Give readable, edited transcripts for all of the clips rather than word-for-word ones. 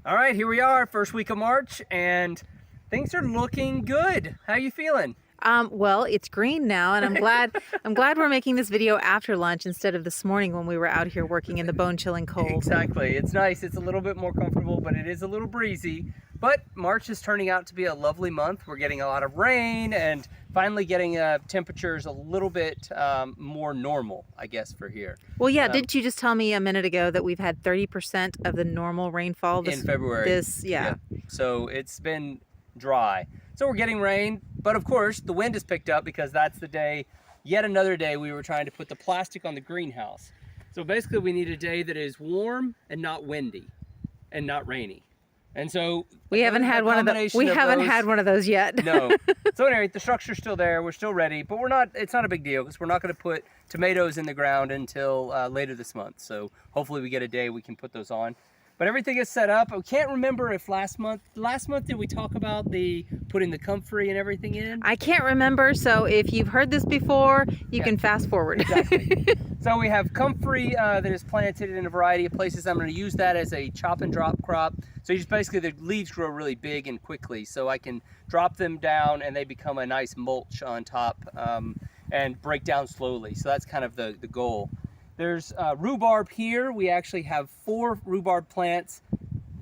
All right, here we are, first week of March, and things are looking good. How you feeling? Well, it's green now, and I'm glad we're making this video after lunch instead of this morning when we were out here working in the bone-chilling cold. Exactly. It's nice. It's a little bit more comfortable, but it is a little breezy. But March is turning out to be a lovely month. We're getting a lot of rain and finally getting temperatures a little bit more normal, I guess, for here. Well, yeah, didn't you just tell me a minute ago that we've had 30% of the normal rainfall in February? Yeah. So it's been dry. So we're getting rain, but of course the wind has picked up because that's the day, yet another day we were trying to put the plastic on the greenhouse. So basically we need a day that is warm and not windy and not rainy. And so we haven't had one of those. We haven't had one of those yet. No. So anyway, the structure's still there. We're still ready, but it's not a big deal because we're not going to put tomatoes in the ground until later this month. So hopefully we get a day we can put those on. But everything is set up. I can't remember if last month did we talk about putting the comfrey and everything in? I can't remember, so if you've heard this before, you can fast forward. Exactly. So we have comfrey that is planted in a variety of places. I'm going to use that as a chop and drop crop. So you just basically, the leaves grow really big and quickly, so I can drop them down and they become a nice mulch on top and break down slowly. So that's kind of the goal. There's rhubarb here. We actually have 4 rhubarb plants.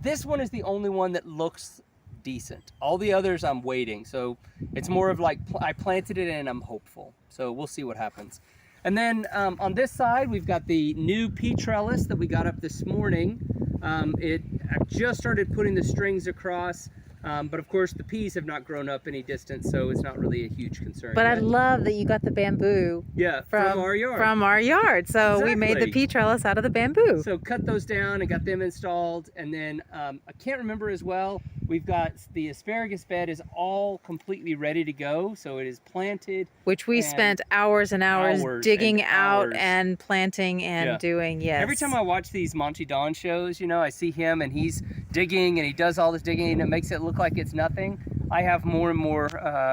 This one is the only one that looks decent. All the others I'm waiting. So it's more of like, I planted it and I'm hopeful. So we'll see what happens. And then on this side, we've got the new pea trellis that we got up this morning. I've just started putting the strings across. But of course the peas have not grown up any distance, so it's not really a huge concern. But I love that you got the bamboo from our yard. From our yard. So we made the pea trellis out of the bamboo. So cut those down and got them installed. And then I can't remember as well, we've got the asparagus bed is all completely ready to go. So it is planted. Which we spent hours and hours digging out and planting and doing, yes. Every time I watch these Monty Don shows, you know, I see him and he's digging and he does all this digging and it makes it look like it's nothing. I have more and more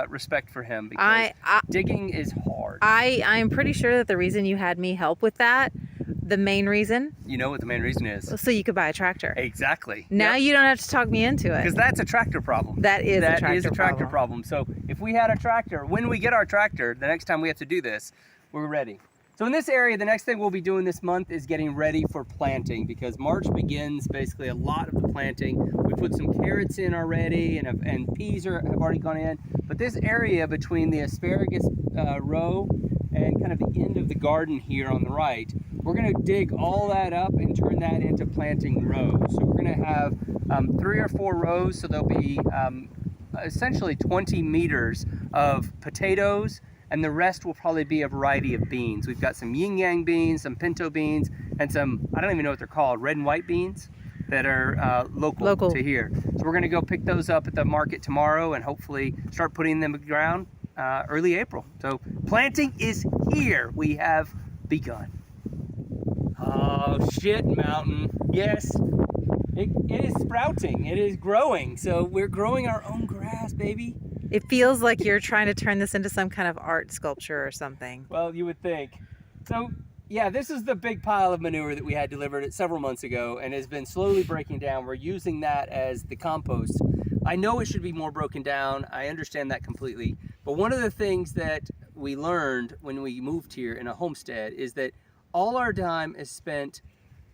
respect for him because digging is hard. I'm pretty sure that the reason you had me help with that, the main reason. You know what the main reason is? So you could buy a tractor. Exactly. Now you don't have to talk me into it. Because that's a tractor problem. That is a tractor problem. So if we had a tractor, when we get our tractor, the next time we have to do this, we're ready. So in this area, the next thing we'll be doing this month is getting ready for planting because March begins basically a lot of the planting. We put some carrots in already and peas have already gone in. But this area between the asparagus row and kind of the end of the garden here on the right, we're going to dig all that up and turn that into planting rows. So we're going to have 3 or 4 rows, so there'll be essentially 20 meters of potatoes, and the rest will probably be a variety of beans. We've got some yin yang beans, some pinto beans, and some, I don't even know what they're called, red and white beans that are local to here. So we're going to go pick those up at the market tomorrow and hopefully start putting them in the ground early April. So planting is here. We have begun. Oh shit, mountain. Yes, it is sprouting. It is growing. So we're growing our own grass, baby. It feels like you're trying to turn this into some kind of art sculpture or something. Well, you would think. So yeah, this is the big pile of manure that we had delivered several months ago and has been slowly breaking down. We're using that as the compost. I know it should be more broken down. I understand that completely. But one of the things that we learned when we moved here in a homestead is that all our time is spent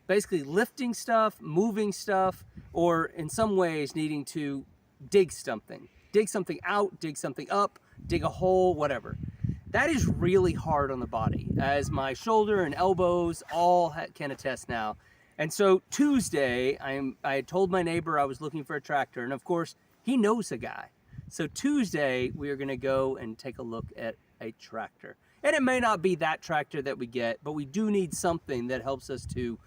basically lifting stuff, moving stuff, or in some ways needing to dig something. Dig something out, dig something up, dig a hole, whatever. That is really hard on the body, as my shoulder and elbows all can attest now. And so Tuesday, I had told my neighbor I was looking for a tractor, and of course, he knows a guy. So Tuesday, we are gonna go and take a look at a tractor. And it may not be that tractor that we get, but we do need something that helps us to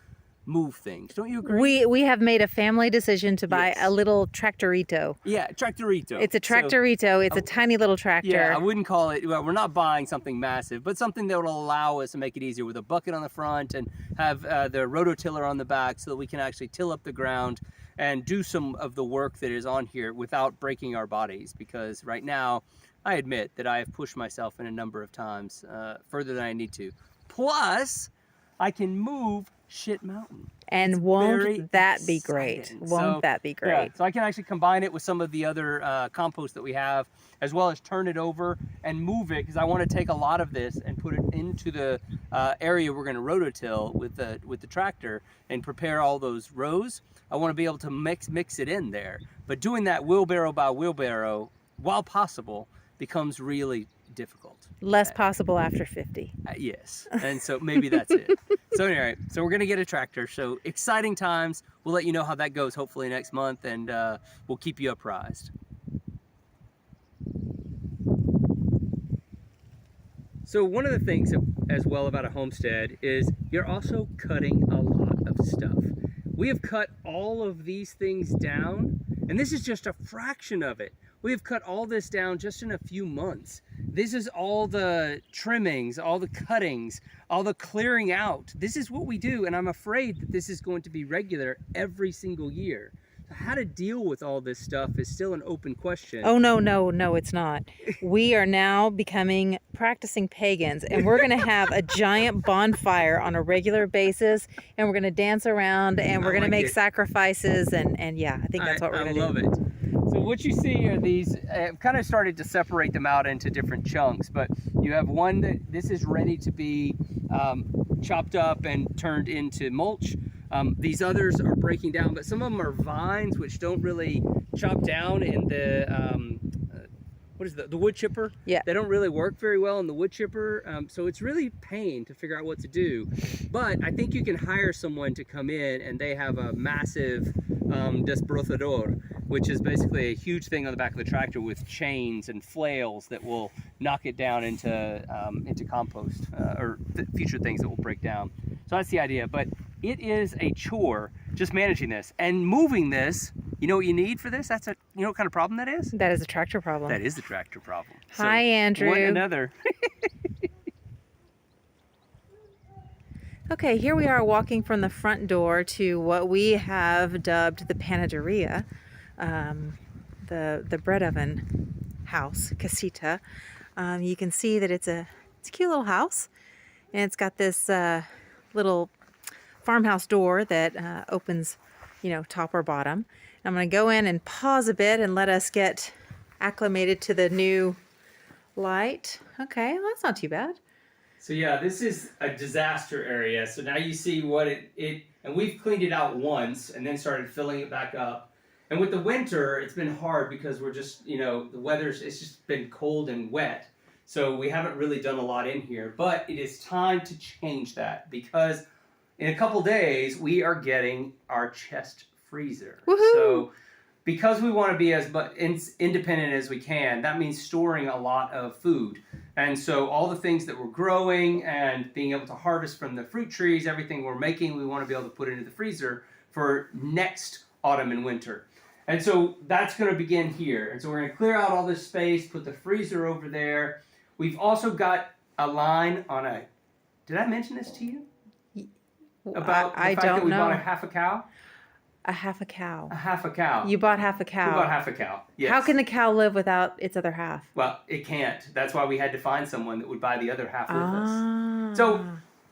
move things. Don't you agree? We have made a family decision to buy a little tractorito. Yeah, tractorito. It's a tractorito. It's a tiny little tractor. Yeah, I wouldn't call it, well, we're not buying something massive, but something that will allow us to make it easier with a bucket on the front and have the rototiller on the back so that we can actually till up the ground and do some of the work that is on here without breaking our bodies. Because right now, I admit that I have pushed myself in a number of times further than I need to. Plus, I can move shit mountain. And It's won't very that be great? exciting. Won't that be great? Yeah, so I can actually combine it with some of the other compost that we have, as well as turn it over and move it, because I want to take a lot of this and put it into the area we're going to rototill with the tractor and prepare all those rows. I want to be able to mix it in there. But doing that wheelbarrow by wheelbarrow, while possible, becomes really difficult. Less possible after 50. Yes, and so maybe that's it. So anyway, so we're gonna get a tractor. So exciting times. We'll let you know how that goes hopefully next month, and we'll keep you apprised. So one of the things as well about a homestead is you're also cutting a lot of stuff. We have cut all of these things down, and this is just a fraction of it. We have cut all this down just in a few months. This is all the trimmings, all the cuttings, all the clearing out. This is what we do, and I'm afraid that this is going to be regular every single year. So how to deal with all this stuff is still an open question. Oh, no, it's not. We are now becoming practicing pagans, and we're going to have a giant bonfire on a regular basis, and we're going to dance around, and we're going to make sacrifices, and yeah, I think that's what we're going to do. I love it. So what you see are these, I've kind of started to separate them out into different chunks, but you have one that this is ready to be chopped up and turned into mulch. These others are breaking down, but some of them are vines which don't really chop down in the, what is the wood chipper? Yeah. They don't really work very well in the wood chipper, so it's really pain to figure out what to do. But I think you can hire someone to come in, and they have a massive desbrozador, which is basically a huge thing on the back of the tractor with chains and flails that will knock it down into compost or future things that will break down. So that's the idea. But it is a chore just managing this and moving this. You know what you need for this? That's a, you know what kind of problem that is? That is a tractor problem. That is the tractor problem. Hi, Andrew. One another. Okay, here we are walking from the front door to what we have dubbed the panaderia, the bread oven house, casita. You can see that it's a cute little house, and it's got this little farmhouse door that opens, you know, top or bottom. I'm going to go in and pause a bit and let us get acclimated to the new light. Okay, well, that's not too bad. So yeah, this is a disaster area. So now you see what and we've cleaned it out once and then started filling it back up. And with the winter, it's been hard because we're just, you know, it's just been cold and wet. So we haven't really done a lot in here, but it is time to change that because in a couple days, we are getting our chest freezer. Woohoo! So because we want to be as independent as we can, that means storing a lot of food. And so all the things that we're growing and being able to harvest from the fruit trees, everything we're making, we want to be able to put into the freezer for next autumn and winter. And so that's going to begin here. And so we're going to clear out all this space, put the freezer over there. We've also got a line on a, did I mention this to you? About the fact that we bought a half a cow? A half a cow. A half a cow. You bought half a cow. We bought half a cow, yes. How can the cow live without its other half? Well, it can't. That's why we had to find someone that would buy the other half with us. So,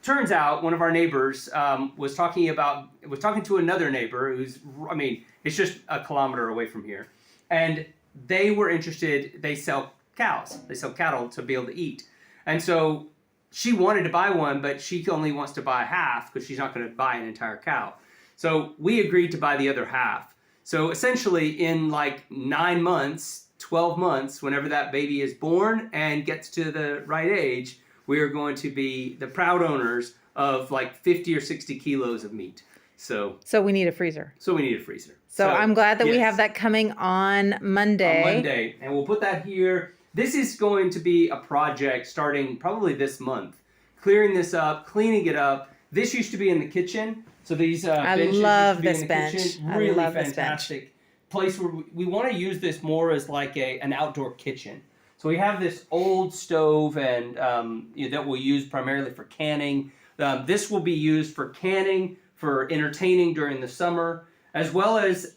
turns out one of our neighbors was talking to another neighbor who's, I mean, it's just a kilometer away from here. And they were interested, they sell cows. They sell cattle to be able to eat. And so she wanted to buy one, but she only wants to buy half because she's not going to buy an entire cow. So we agreed to buy the other half. So essentially in like 9 months, 12 months, whenever that baby is born and gets to the right age, we are going to be the proud owners of like 50 or 60 kilos of meat. So we need a freezer. So we need a freezer. So I'm glad that we have that coming on Monday. On Monday. And we'll put that here. This is going to be a project starting probably this month. Clearing this up, cleaning it up. This used to be in the kitchen. So these benches used to be in the kitchen. Really fantastic place where we want to use this more as like an outdoor kitchen. So we have this old stove and that we'll use primarily for canning. This will be used for canning, for entertaining during the summer, as well as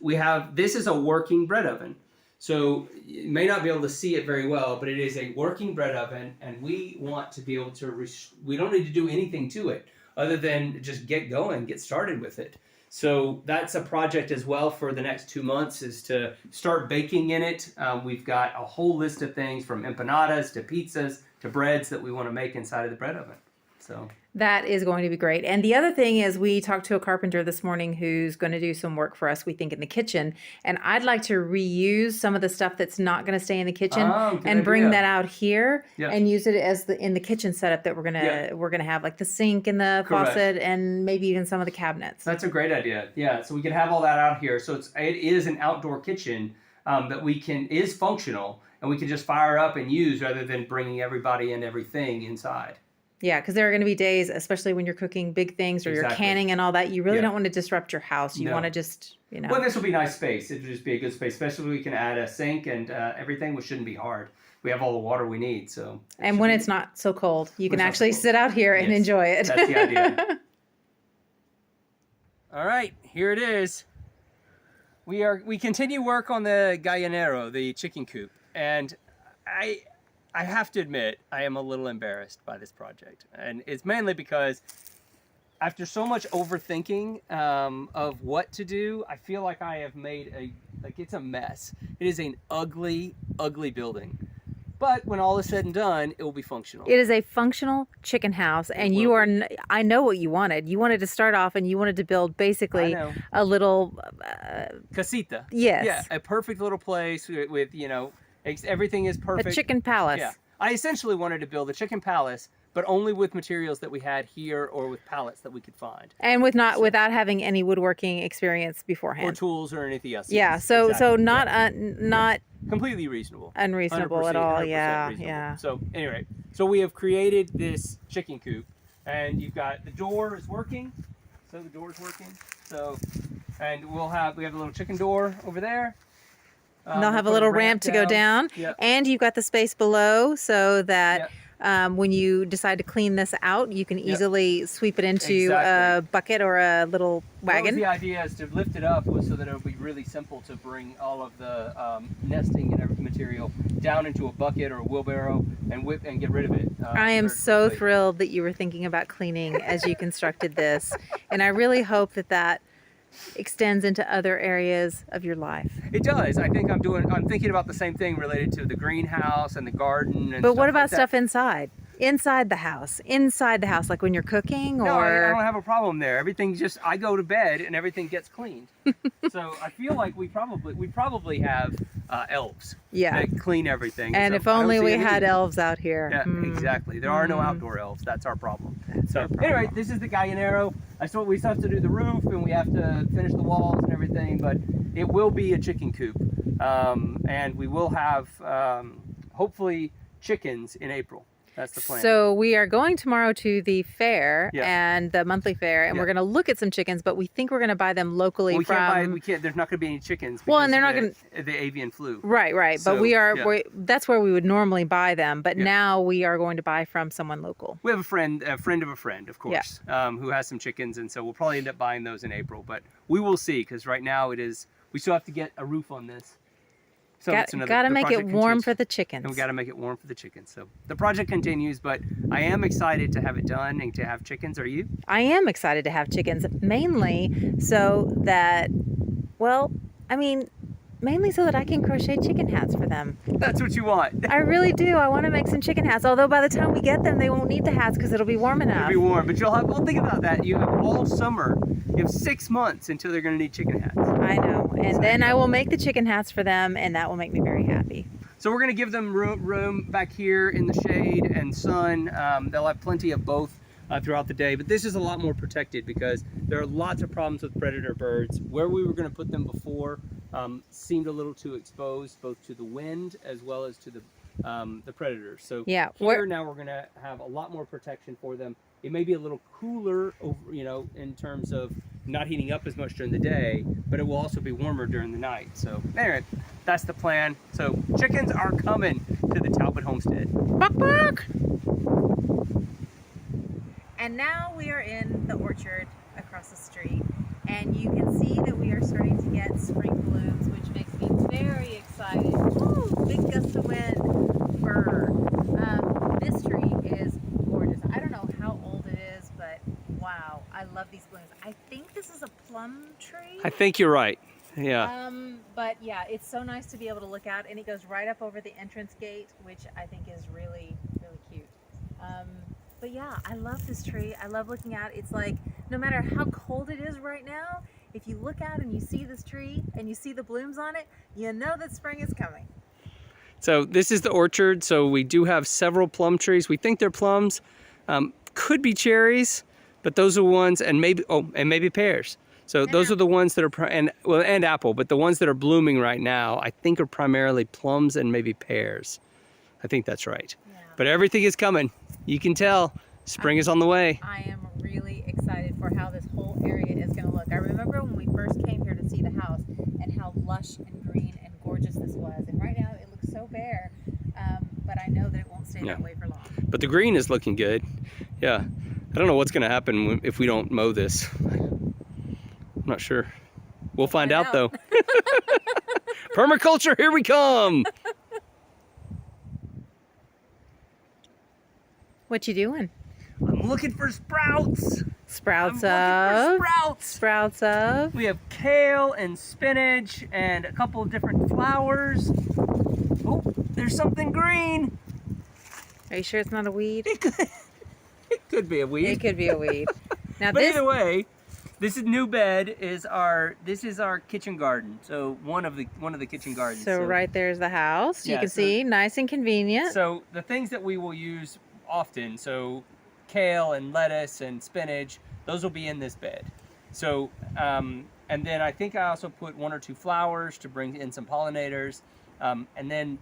this is a working bread oven. So you may not be able to see it very well, but it is a working bread oven, and we want to be able to, we don't need to do anything to it. other than just get going, get started with it. So that's a project as well for the next 2 months, is to start baking in it. We've got a whole list of things from empanadas to pizzas to breads that we want to make inside of the bread oven. So that is going to be great. And the other thing is, we talked to a carpenter this morning who's going to do some work for us, we think, in the kitchen. And I'd like to reuse some of the stuff that's not going to stay in the kitchen and bring that out here and use it as in the kitchen setup that we're gonna have, like the sink and the faucet and maybe even some of the cabinets. That's a great idea. Yeah, so we can have all that out here. So it is an outdoor kitchen that is functional, and we can just fire up and use rather than bringing everybody and everything inside. Yeah, because there are going to be days, especially when you're cooking big things or you're canning and all that, you really don't want to disrupt your house. You want to just, Well, this will be nice space. It would just be a good space, especially if we can add a sink and everything, which shouldn't be hard. We have all the water we need, so. And when it's not so cold, you can actually sit out here and enjoy it. That's the idea. All right, here it is. We continue work on the gallinero, the chicken coop, and I have to admit, I am a little embarrassed by this project. And it's mainly because after so much overthinking of what to do, I feel like I have made it's a mess. It is an ugly, ugly building. But when all is said and done, it will be functional. It is a functional chicken house, and I know what you wanted. You wanted to start off and you wanted to build basically a little... casita. Yes. Yeah, a perfect little place with everything is perfect. A chicken palace. Yeah. I essentially wanted to build a chicken palace, but only with materials that we had here or with pallets that we could find. And without having any woodworking experience beforehand. Or tools or anything else. Yeah, so not completely reasonable. Unreasonable at all. Yeah, reasonable. yeah. So anyway, we have created this chicken coop, and you've got the door is working. So the door is working. So, and we have a little chicken door over there. And they'll have a little ramp to go down. Yep. And you've got the space below so that when you decide to clean this out, you can easily sweep it into a bucket or a little wagon. The idea is to lift it up so that it'll be really simple to bring all of the nesting and every material down into a bucket or a wheelbarrow and get rid of it. I am so thrilled that you were thinking about cleaning as you constructed this. And I really hope that extends into other areas of your life. It does. I think I'm thinking about the same thing related to the greenhouse and the garden. And but what about stuff inside? Inside the house, like when you're cooking, or? No, I don't have a problem there. Everything I go to bed and everything gets cleaned. So I feel like we probably have elves that clean everything. And if only we had elves out here. Yeah, exactly. There are no outdoor elves. That's our problem. Anyway, this is the gallinero. We still have to do the roof and we have to finish the walls and everything, but it will be a chicken coop. And we will have, hopefully, chickens in April. That's the plan. So we are going tomorrow to the fair and the monthly fair, and we're going to look at some chickens, but we think we're going to buy them locally we can't. There's not going to be any chickens. Well, and they're not going to the avian flu. Right. So, but that's where we would normally buy them. But now we are going to buy from someone local. We have a friend of a friend, of course, who has some chickens, and so we'll probably end up buying those in April. But we will see, because right now we still have to get a roof on this. So got to make it warm for the chickens. And we got to make it warm for the chickens. So the project continues, but I am excited to have it done and to have chickens. Are you? I am excited to have chickens, mainly so that I can crochet chicken hats for them. That's what you want. I really do. I want to make some chicken hats. Although by the time we get them, they won't need the hats because it'll be warm enough. It'll be warm, but well, think about that. You have all summer. You have 6 months until they're going to need chicken hats. I know. And then I will make the chicken hats for them, and that will make me very happy. So we're going to give them room back here in the shade and sun. They'll have plenty of both throughout the day, but this is a lot more protected because there are lots of problems with predator birds. Where we were going to put them before seemed a little too exposed, both to the wind as well as to the predators. So now we're going to have a lot more protection for them. It may be a little cooler, in terms of not heating up as much during the day, but it will also be warmer during the night. So anyway, that's the plan. So chickens are coming to the Talbot Homestead. Buck, buck. And now we are in the orchard across the street, and you can see that we are starting to get spring blooms, which makes me very excited. Woo, big gust of wind, fir. This tree is gorgeous. I don't know how old it is, but wow. tree. I think you're right. Yeah. But yeah, it's so nice to be able to look out, and it goes right up over the entrance gate, which I think is really, really cute. But yeah, I love this tree. I love looking out. It's like, no matter how cold it is right now, if you look out and you see this tree and you see the blooms on it, you know that spring is coming. So this is the orchard. So we do have several plum trees. We think they're plums. Could be cherries, but those are ones, and maybe pears. So those are the ones that are, and apple, but the ones that are blooming right now, I think are primarily plums and maybe pears. I think that's right. Yeah. But everything is coming. You can tell spring is on the way. I am really excited for how this whole area is going to look. I remember when we first came here to see the house and how lush and green and gorgeous this was. And right now it looks so bare, but I know that it won't stay that way for long. But the green is looking good. Yeah. I don't know what's going to happen if we don't mow this. I'm not sure. We'll find out though. Permaculture, here we come. What you doing? I'm looking for sprouts. Sprouts I'm of? looking for sprouts. Sprouts of? We have kale and spinach and a couple of different flowers. Oh, there's something green. Are you sure it's not a weed? It could be a weed. It could be a weed. Now But either way, this is new bed is our kitchen garden. So one of the kitchen gardens. So right there's the house. You Yeah, can so- see, nice and convenient. So the things that we will use often, so kale and lettuce and spinach, those will be in this bed. So and then I think I also put 1 or 2 flowers to bring in some pollinators, and then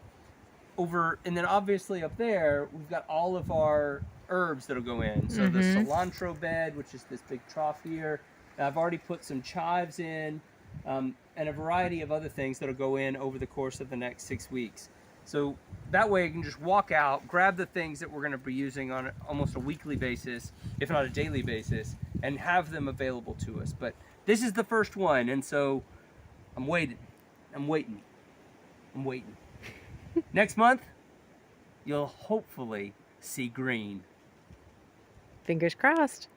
obviously up there we've got all of our herbs that'll go in. So the cilantro bed, which is this big trough here. I've already put some chives in, and a variety of other things that'll go in over the course of the next 6 weeks. So that way you can just walk out, grab the things that we're going to be using on almost a weekly basis, if not a daily basis, and have them available to us. But this is the first one, and so I'm waiting. Next month, you'll hopefully see green. Fingers crossed.